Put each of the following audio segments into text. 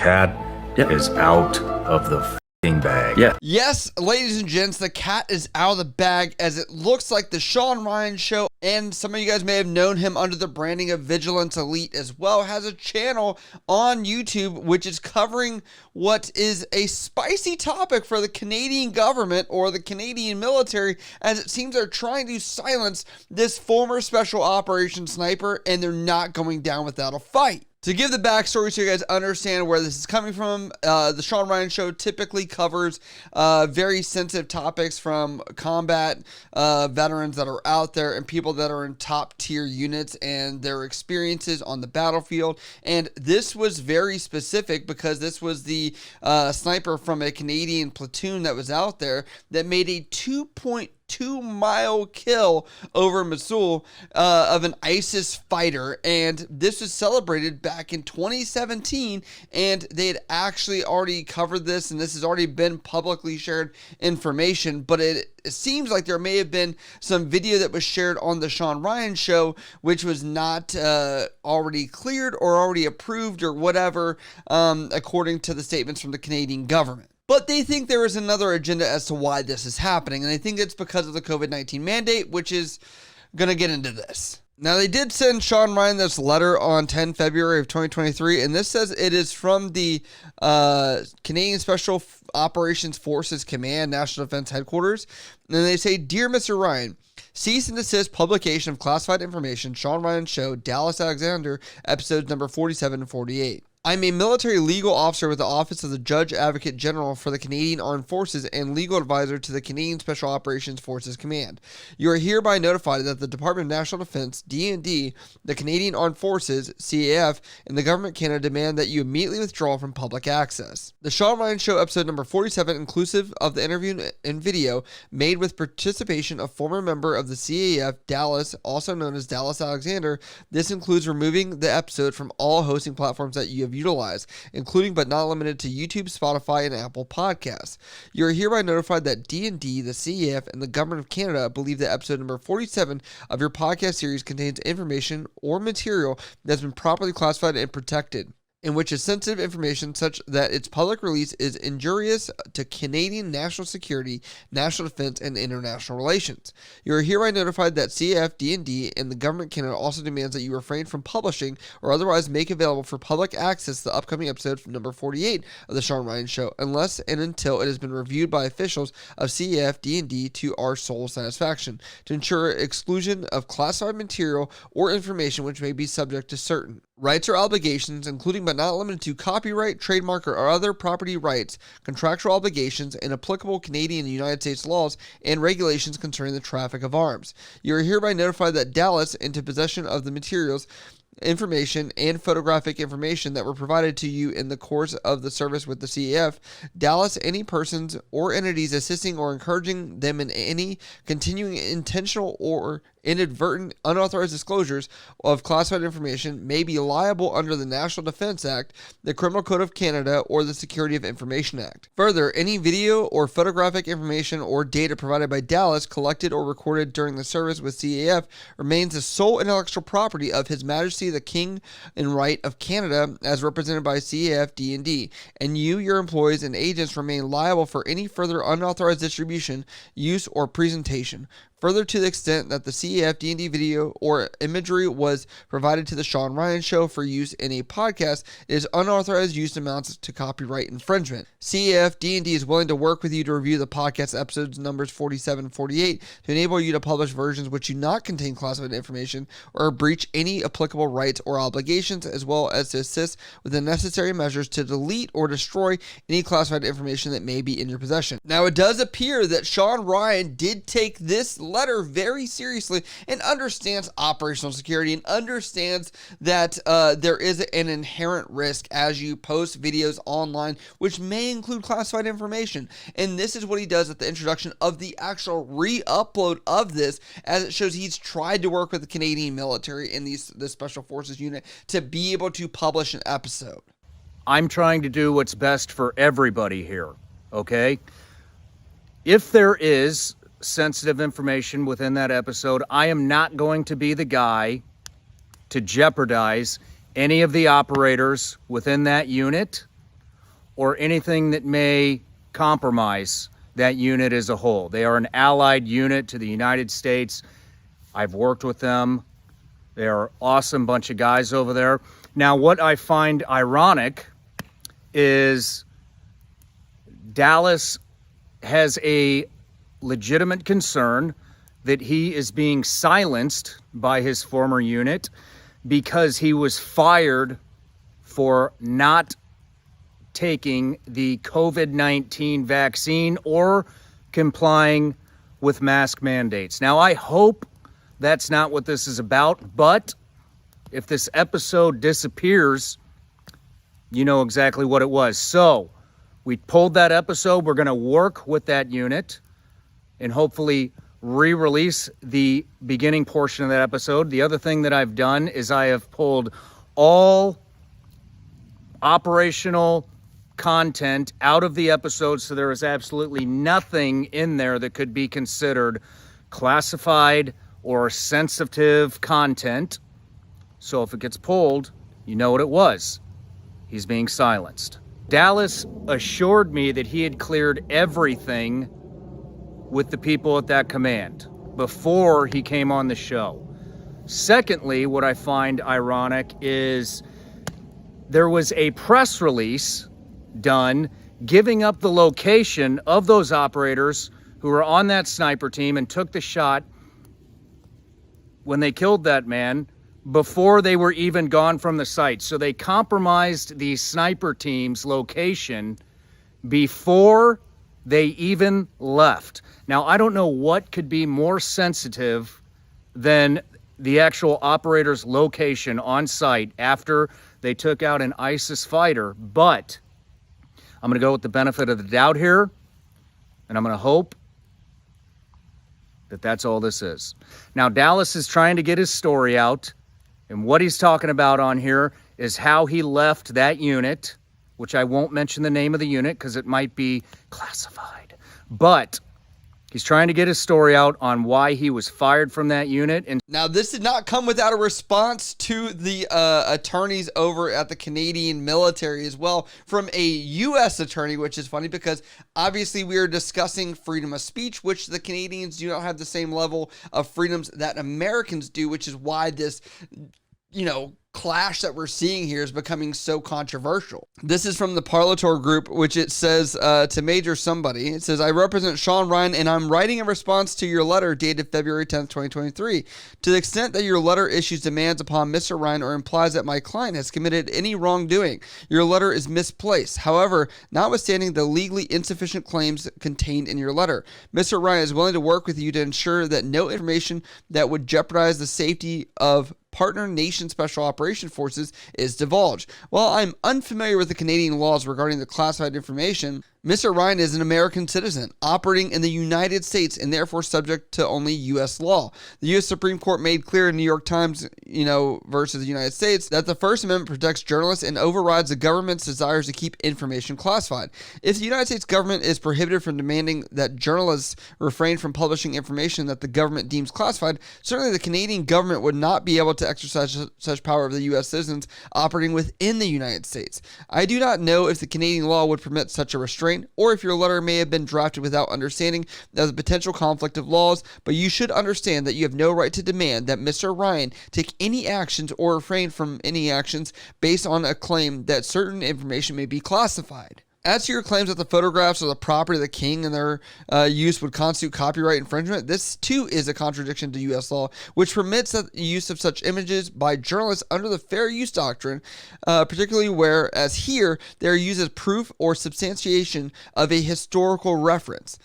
cat is out of the f***ing bag. Yeah. Yes, ladies and gents, the cat is out of the bag, as it looks like the Sean Ryan Show, and some of you guys may have known him under the branding of Vigilance Elite as well, has a channel on YouTube which is covering what is a spicy topic for the Canadian government or the Canadian military, as it seems they're trying to silence this former special operations sniper, and they're not going down without a fight. To give the backstory so you guys understand where this is coming from, the Sean Ryan Show typically covers very sensitive topics from combat veterans that are out there and people that are in top tier units and their experiences on the battlefield. And this was very specific because this was the sniper from a Canadian platoon that was out there that made a 2.2-mile kill over Mosul of an ISIS fighter, and this was celebrated back in 2017, and they had actually already covered this, and this has already been publicly shared information, but it seems like there may have been some video that was shared on the Sean Ryan Show which was not already cleared or already approved or whatever, according to the statements from the Canadian government. But they think there is another agenda as to why this is happening, and they think it's because of the COVID-19 mandate, which is going to get into this. Now, they did send Sean Ryan this letter on 10 February of 2023, and this says it is from the Canadian Special Operations Forces Command, National Defense Headquarters, and they say, "Dear Mr. Ryan, cease and desist publication of classified information, Sean Ryan Show, Dallas Alexander, episodes number 47 and 48. I'm a military legal officer with the Office of the Judge Advocate General for the Canadian Armed Forces and legal advisor to the Canadian Special Operations Forces Command. You are hereby notified that the Department of National Defense, D&D, the Canadian Armed Forces, CAF, and the Government of Canada demand that you immediately withdraw from public access. The Sean Ryan Show episode number 47, inclusive of the interview and video made with participation of former member of the CAF, Dallas, also known as Dallas Alexander. This includes removing the episode from all hosting platforms that you have utilized, including but not limited to YouTube, Spotify, and Apple Podcasts. You are hereby notified that D&D, the CAF, and the Government of Canada believe that episode number 47 of your podcast series contains information or material that has been properly classified and protected, in which is sensitive information such that its public release is injurious to Canadian national security, national defense, and international relations. You are hereby notified that CAF, D&D, and the Government of Canada also demands that you refrain from publishing or otherwise make available for public access the upcoming episode number 48 of the Sean Ryan Show, unless and until it has been reviewed by officials of CAF, D&D to our sole satisfaction, to ensure exclusion of classified material or information which may be subject to certain rights or obligations, including but not limited to copyright, trademark, or other property rights, contractual obligations, and applicable Canadian and United States laws and regulations concerning the traffic of arms. You are hereby notified that Dallas, into possession of the materials, information, and photographic information that were provided to you in the course of the service with the CAF, Dallas, any persons or entities assisting or encouraging them in any continuing intentional or inadvertent unauthorized disclosures of classified information may be liable under the National Defense Act, the Criminal Code of Canada, or the Security of Information Act. Further, any video or photographic information or data provided by Dallas collected or recorded during the service with CAF remains the sole intellectual property of His Majesty the King and Right of Canada as represented by CAF, D&D, and you, your employees, and agents remain liable for any further unauthorized distribution, use, or presentation. Further, to the extent that the CAF D&D video or imagery was provided to the Sean Ryan Show for use in a podcast, it is unauthorized use amounts to copyright infringement. CAF D&D is willing to work with you to review the podcast episodes numbers 47 and 48 to enable you to publish versions which do not contain classified information or breach any applicable rights or obligations, as well as to assist with the necessary measures to delete or destroy any classified information that may be in your possession. Now, it does appear that Sean Ryan did take this letter very seriously and understands operational security and understands that there is an inherent risk as you post videos online which may include classified information, and this is what he does at the introduction of the actual re-upload of this, as it shows he's tried to work with the Canadian military and the Special Forces unit to be able to publish an episode. I'm trying to do what's best for everybody here, okay? If there is sensitive information within that episode, I am not going to be the guy to jeopardize any of the operators within that unit or anything that may compromise that unit as a whole. They are an allied unit to the United States. I've worked with them. They are an awesome bunch of guys over there. Now, what I find ironic is Dallas has a legitimate concern that he is being silenced by his former unit because he was fired for not taking the COVID-19 vaccine or complying with mask mandates. Now, I hope that's not what this is about, but if this episode disappears, you know exactly what it was. So we pulled that episode. We're going to work with that unit and hopefully re-release the beginning portion of that episode. The other thing that I've done is I have pulled all operational content out of the episode, so there is absolutely nothing in there that could be considered classified or sensitive content. So if it gets pulled, you know what it was. He's being silenced. Dallas assured me that he had cleared everything with the people at that command before he came on the show. Secondly, what I find ironic is there was a press release done giving up the location of those operators who were on that sniper team and took the shot when they killed that man before they were even gone from the site. So they compromised the sniper team's location before they even left. Now, I don't know what could be more sensitive than the actual operator's location on site after they took out an ISIS fighter, but I'm going to go with the benefit of the doubt here, and I'm going to hope that that's all this is. Now, Dallas is trying to get his story out, and what he's talking about on here is how he left that unit, which I won't mention the name of the unit because it might be classified, but he's trying to get his story out on why he was fired from that unit. And now, this did not come without a response to the attorneys over at the Canadian military as well, from a U.S. attorney, which is funny because obviously we are discussing freedom of speech, which the Canadians do not have the same level of freedoms that Americans do, which is why this, clash that we're seeing here is becoming so controversial. This is from the Parlator group, which it says to Major Somebody. It says, I represent Sean Ryan, and I'm writing a response to your letter dated February 10th, 2023. To the extent that your letter issues demands upon Mr. Ryan or implies that my client has committed any wrongdoing, your letter is misplaced. However, notwithstanding the legally insufficient claims contained in your letter, Mr. Ryan is willing to work with you to ensure that no information that would jeopardize the safety of partner nation special operation forces is divulged. While I'm unfamiliar with the Canadian laws regarding the classified information, Mr. Ryan is an American citizen operating in the United States and therefore subject to only U.S. law. The U.S. Supreme Court made clear in New York Times, versus the United States, that the First Amendment protects journalists and overrides the government's desires to keep information classified. If the United States government is prohibited from demanding that journalists refrain from publishing information that the government deems classified, certainly the Canadian government would not be able to exercise such power over the U.S. citizens operating within the United States. I do not know if the Canadian law would permit such a restraint, or if your letter may have been drafted without understanding of the potential conflict of laws, but you should understand that you have no right to demand that Mr. Ryan take any actions or refrain from any actions based on a claim that certain information may be classified. As to your claims that the photographs are the property of the king and their use would constitute copyright infringement, this too is a contradiction to U.S. law, which permits the use of such images by journalists under the fair use doctrine, particularly where, as here, they are used as proof or substantiation of a historical reference.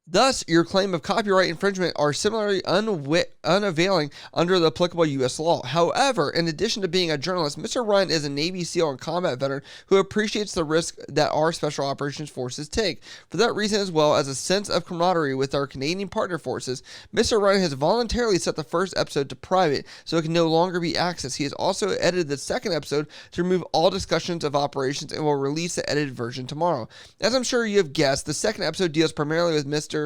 Thus, your claim of copyright infringement are similarly unavailing under the applicable U.S. law. However, in addition to being a journalist, Mr. Ryan is a Navy SEAL and combat veteran who appreciates the risk that our Special Operations Forces take. For that reason, as well as a sense of camaraderie with our Canadian partner forces, Mr. Ryan has voluntarily set the first episode to private so it can no longer be accessed. He has also edited the second episode to remove all discussions of operations and will release the edited version tomorrow. As I'm sure you have guessed, the second episode deals primarily with Mr.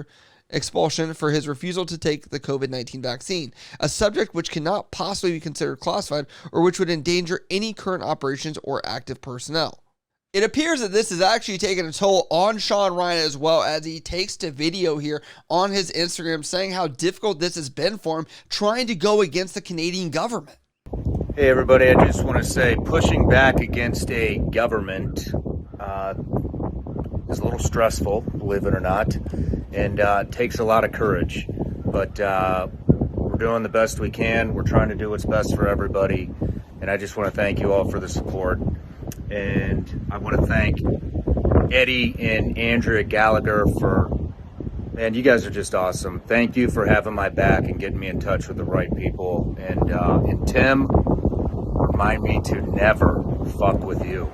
Expulsion for his refusal to take the COVID-19 vaccine, a subject which cannot possibly be considered classified or which would endanger any current operations or active personnel. It appears that this is actually taking a toll on Sean Ryan as well, as he takes to video here on his Instagram saying how difficult this has been for him trying to go against the Canadian government. Hey everybody, I just want to say pushing back against a government is a little stressful, believe it or not, and takes a lot of courage. But we're doing the best we can. We're trying to do what's best for everybody. And I just want to thank you all for the support. And I want to thank Eddie and Andrea Gallagher for, man, you guys are just awesome. Thank you for having my back and getting me in touch with the right people. And Tim, remind me to never fuck with you.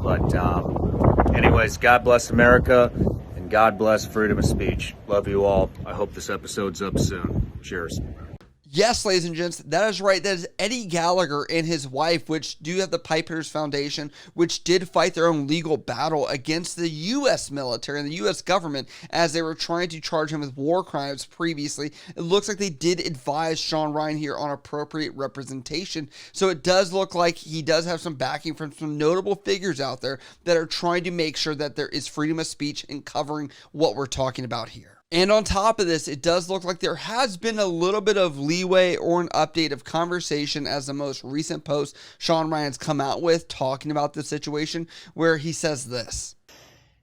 But anyways, God bless America and God bless freedom of speech. Love you all. I hope this episode's up soon. Cheers. Yes, ladies and gents, that is right. That is Eddie Gallagher and his wife, which do have the Pipehitters Foundation, which did fight their own legal battle against the U.S. military and the U.S. government as they were trying to charge him with war crimes previously. It looks like they did advise Sean Ryan here on appropriate representation. So it does look like he does have some backing from some notable figures out there that are trying to make sure that there is freedom of speech and covering what we're talking about here. And on top of this, it does look like there has been a little bit of leeway or an update of conversation as the most recent post Sean Ryan's come out with talking about the situation, where he says this.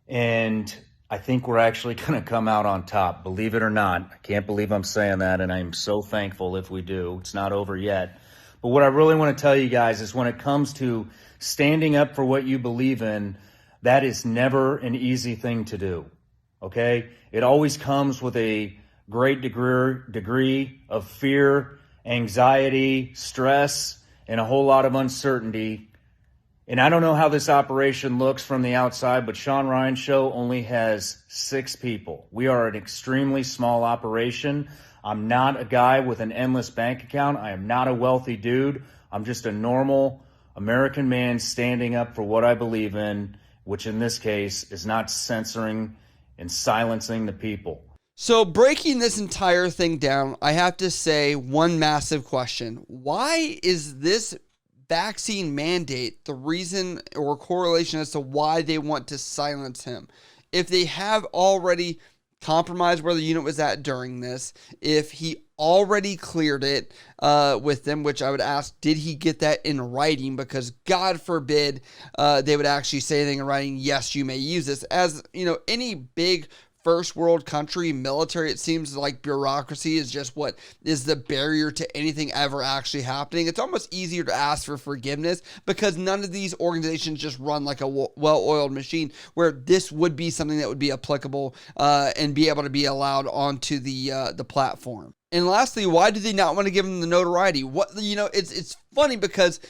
And I think we're actually going to come out on top, believe it or not. I can't believe I'm saying that, and I'm so thankful if we do. It's not over yet. But what I really want to tell you guys is when it comes to standing up for what you believe in, that is never an easy thing to do. Okay? It always comes with a great degree of fear, anxiety, stress, and a whole lot of uncertainty. And I don't know how this operation looks from the outside, but Sean Ryan's show only has 6 people. We are an extremely small operation. I'm not a guy with an endless bank account. I am not a wealthy dude. I'm just a normal American man standing up for what I believe in, which in this case is not censoring and silencing the people. So breaking this entire thing down, I have to say one massive question. Why is this vaccine mandate the reason or correlation as to why they want to silence him? If they have already compromised where the unit was at during this, if he already cleared it with them, which I would ask, did he get that in writing? Because God forbid they would actually say anything in writing, yes, you may use this. As you know, any big first world country military, it seems like bureaucracy is just what is the barrier to anything ever actually happening. It's almost easier to ask for forgiveness because none of these organizations just run like a well-oiled machine, where this would be something that would be applicable and be able to be allowed onto the platform. And lastly, why do they not want to give him the notoriety? It's funny because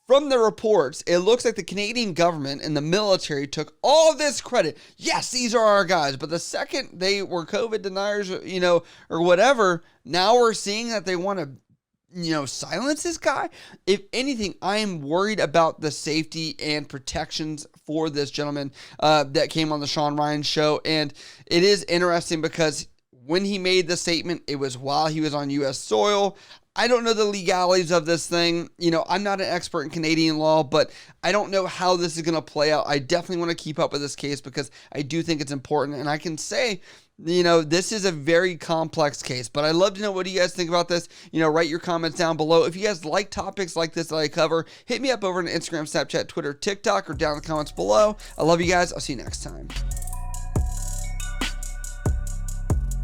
from the reports, it looks like the Canadian government and the military took all this credit. Yes, these are our guys. But the second they were COVID deniers, or whatever, now we're seeing that they want to, silence this guy. If anything, I am worried about the safety and protections for this gentleman that came on the Sean Ryan show. And it is interesting because when he made the statement, it was while he was on U.S. soil. I don't know the legalities of this thing. I'm not an expert in Canadian law, but I don't know how this is going to play out. I definitely want to keep up with this case because I do think it's important. And I can say, this is a very complex case, but I'd love to know what you guys think about this. Write your comments down below. If you guys like topics like this that I cover, hit me up over on Instagram, Snapchat, Twitter, TikTok, or down in the comments below. I love you guys. I'll see you next time.